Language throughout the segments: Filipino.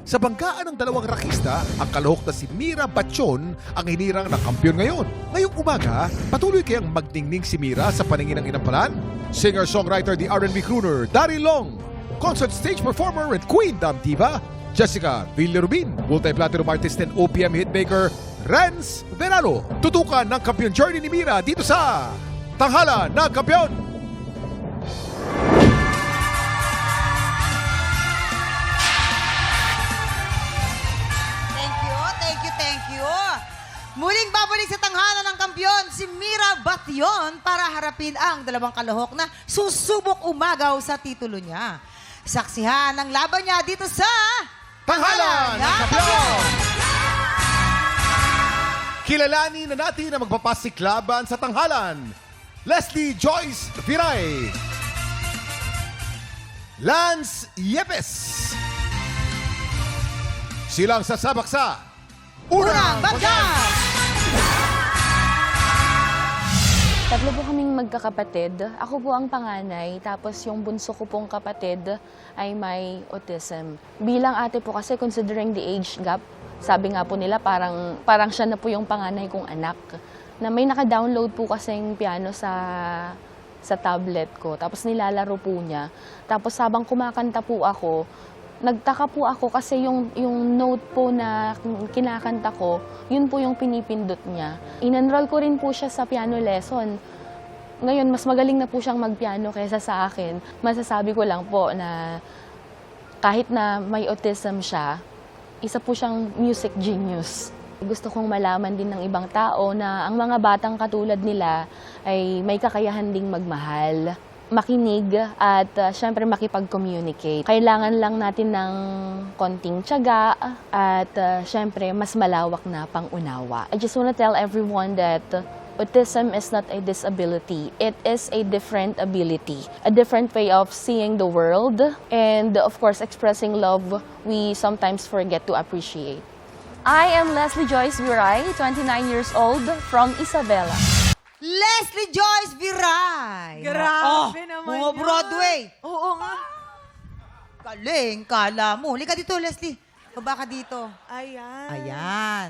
Sa banggaan ng dalawang rakista, ang kalahok na si Mira Batyon ang hinirang ng kampiyon ngayon. Ngayong umaga, patuloy kayang magdingning si Mira sa paningin ng inampalan? Singer-songwriter the R&B crooner Daryl Long, concert stage performer and Queen Dam Diva Jessica Villarubin, multi-platinum artist and OPM hitmaker Renz Verano. Tutukan ng kampiyon journey ni Mira dito sa Tanghalan ng Kampiyon! Thank you. Muling babalik sa tanghalan ng kampiyon si Mira Batyon para harapin ang dalawang kalahok na susubok umagaw sa titulo niya. Saksihan ang laban niya dito sa Tanghalan ng Kampiyon! Kilalanin na natin ang magpapasiklaban sa tanghalan. Leslie Joyce Viray, Lance Yepes. Silang sasabak sa Unang Bagay! Tatlo po kaming magkakapatid. Ako po ang panganay, tapos yung bunso ko pong kapatid ay may autism. Bilang ate po kasi, considering the age gap, sabi nga po nila parang siya na po yung panganay kong anak. Na may naka-download po kasing piano sa tablet ko, tapos nilalaro po niya. Tapos habang kumakanta po ako, nagtaka po ako kasi yung note po na kinakanta ko, yun po yung pinipindot niya. In-enroll ko rin po siya sa piano lesson. Ngayon, mas magaling na po siyang magpiano kaysa sa akin. Masasabi ko lang po na kahit na may autism siya, isa po siyang music genius. Gusto kong malaman din ng ibang tao na ang mga batang katulad nila ay may kakayahan ding magmahal, makinig at syempre makipag-communicate. Kailangan lang natin ng konting tiyaga at syempre mas malawak na pang-unawa. I just want to tell everyone that autism is not a disability. It is a different ability, a different way of seeing the world, and of course expressing love we sometimes forget to appreciate. I am Leslie Joyce Viray, 29 years old, from Isabela. Leslie Joyce Viray. Grabe naman mga yun. Broadway. Oo nga. Galing, kala mo. Halika dito, Leslie. Baba ka dito. Ayan. Ayan.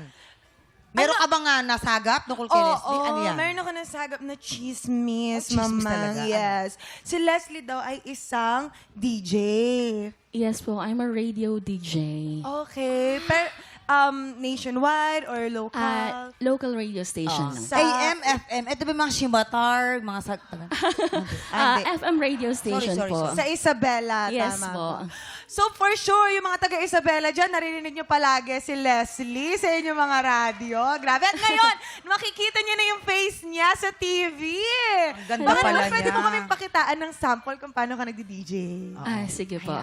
Meron ka bang nasagap tungkol kay Leslie? Ano yan? Meron ako nasagap na chismis, Chismis mama. talaga? Yes. Si Leslie daw ay isang DJ. Yes po, I'm a radio DJ. Okay. Pero, nationwide or local? Local radio station lang. Sa- AM, FM. Ito ba yung mga shimatar? Mga FM radio station Sorry. po. Sa Isabela, Yes tama po. ba? So for sure, yung mga taga-Isabela dyan, naririnig nyo palagi si Leslie sa inyong mga radyo. Grabe. At ngayon, makikita nyo na yung face niya sa TV. Ang ganda Baka pala naman pwede niya. mo kami pakitaan ng sample kung paano ka nagdi-DJ. Sige po.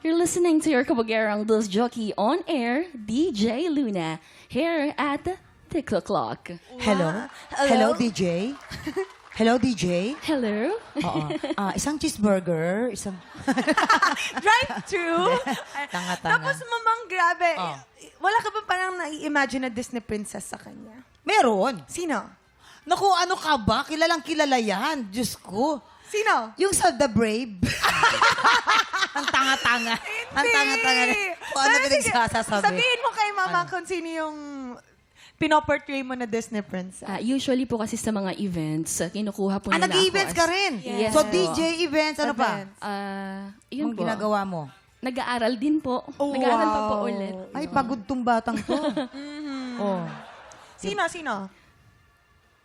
You're listening to your kabagerang Dulce Jockey on air, DJ Luna, here at TikTok Clock. Hello? Hello, DJ? Hello, DJ? Hello? Oo. Isang cheeseburger, isang... Drive-thru. Tanga-tanga. Tapos mamang grabe. Oh. Wala ka ba parang nai-imagine na Disney princess sa kanya? Meron. Sino? Naku, ano ka ba? Kilalang kilala yan. Diyos ko. Sino? Yung sa The Brave. Ang tanga-tanga. Ang tanga-tanga. Kung ano Pero sige, pinagsasasabi. sabihin mo kay mama kung sino yung pinoportray mo na Disney princess. Usually po kasi sa mga events, kinukuha po nila nag-events ako ka rin. Yes So, po. DJ events, ano pa? Events. Yun Anong po. ginagawa mo? Nag-aaral din po. Oh, Nag-aaral pa po wow. ulit. Ay, pagod tong batang to. Oh. Sino?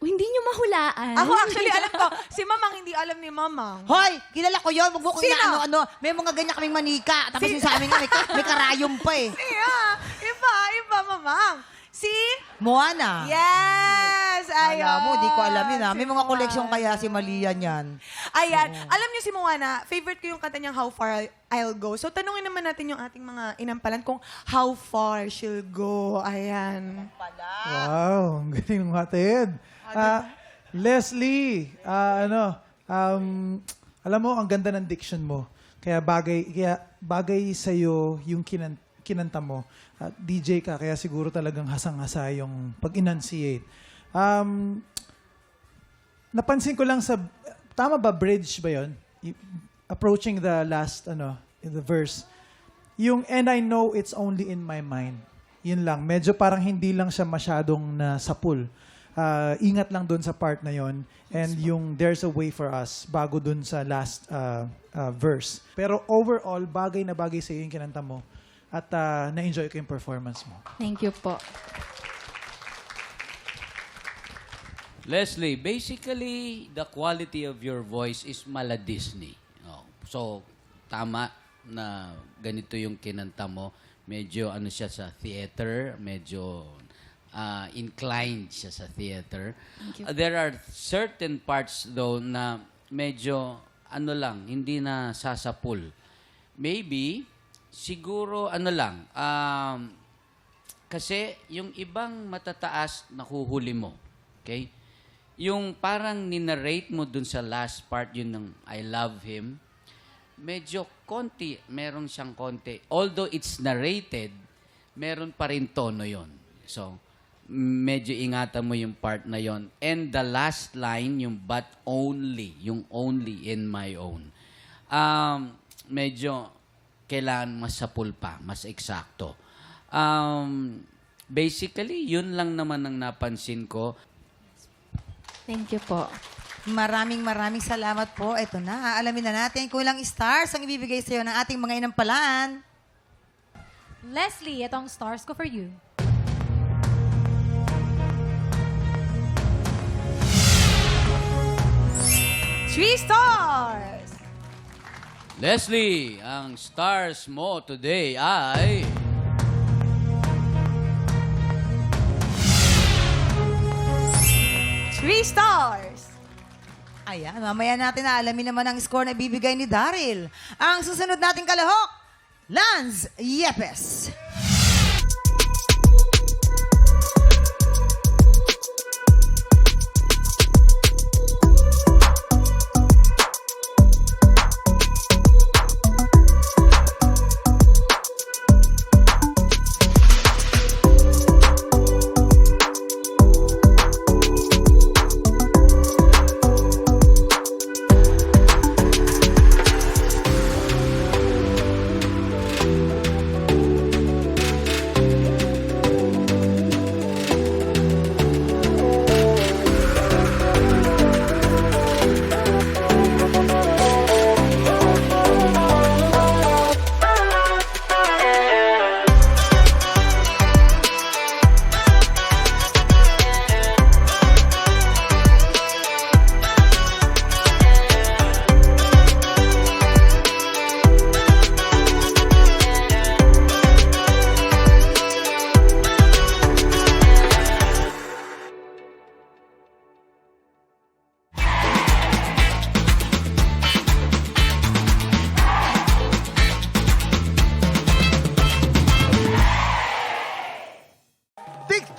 Hindi nyo mahulaan. Ako actually alam ko. Si Mamang hindi alam ni Mamang. Hoy, kilala ko yun. Huwag mo kong Sino? ano-ano. May mga ganyan kaming manika. Tapos yung sa amin nga, may karayom pa eh. Yeah. Iba, Mamang. Si? Moana. Yes! Ayun. Alam mo, di ko alam yun ha. Si May mga koleksyon Moana. kaya si Malia niyan. Ayan. Alam niyo si Moana, favorite ko yung kanta niyang How Far I'll Go. So, tanungin naman natin yung ating mga inampalan kung how far she'll go. Ayan. Wow, ang galing ng hatid. Leslie, alam mo, ang ganda ng diction mo. Kaya bagay sa'yo yung kinanta mo. DJ ka, kaya siguro talagang hasang-hasa yung pag-enunciate. Napansin ko lang tama ba, bridge ba yun? Approaching the last, in the verse. Yung and I know it's only in my mind. Yun lang. Medyo parang hindi lang siya masyadong nasapul. Ingat lang dun sa part na yon. And yung there's a way for us bago dun sa last verse. Pero overall, bagay na bagay sa iyo yung kinanta mo. At na-enjoy ko yung performance mo. Thank you po. Leslie, basically, the quality of your voice is mala Disney. Oh, so, tama na ganito yung kinanta mo. Medyo ano siya sa theater, medyo inclined siya sa theater. There are certain parts though na medyo ano lang, hindi na sasapul. Maybe, siguro ano lang, kasi yung ibang matataas nahuhuli mo. Okay? Yung parang ninarrate mo dun sa last part, yun ng I love him, medyo konti, meron siyang konti. Although it's narrated, meron pa rin tono yon. So, medyo ingatan mo yung part na yon. And the last line, yung but only, yung only in my own. Medyo kailangan mas sapul pa, mas eksakto. Basically, yun lang naman ang napansin ko. Thank you po. Maraming salamat po. Ito na, alamin na natin kung ilang stars ang ibibigay sa'yo ng ating mga inampalan. Leslie, itong stars ko for you. Three stars! Leslie, ang stars mo today ay... Three stars! Ayan, mamaya natin na alamin naman ang score na ibibigay ni Daryl. Ang susunod nating kalahok, Lance Yepes.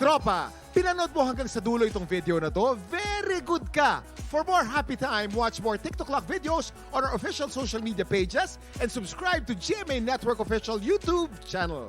Tropa, pinanood mo hanggang sa dulo itong video na to? Very good ka! For more happy time, watch more TikTok Clock videos on our official social media pages and subscribe to GMA Network official YouTube channel.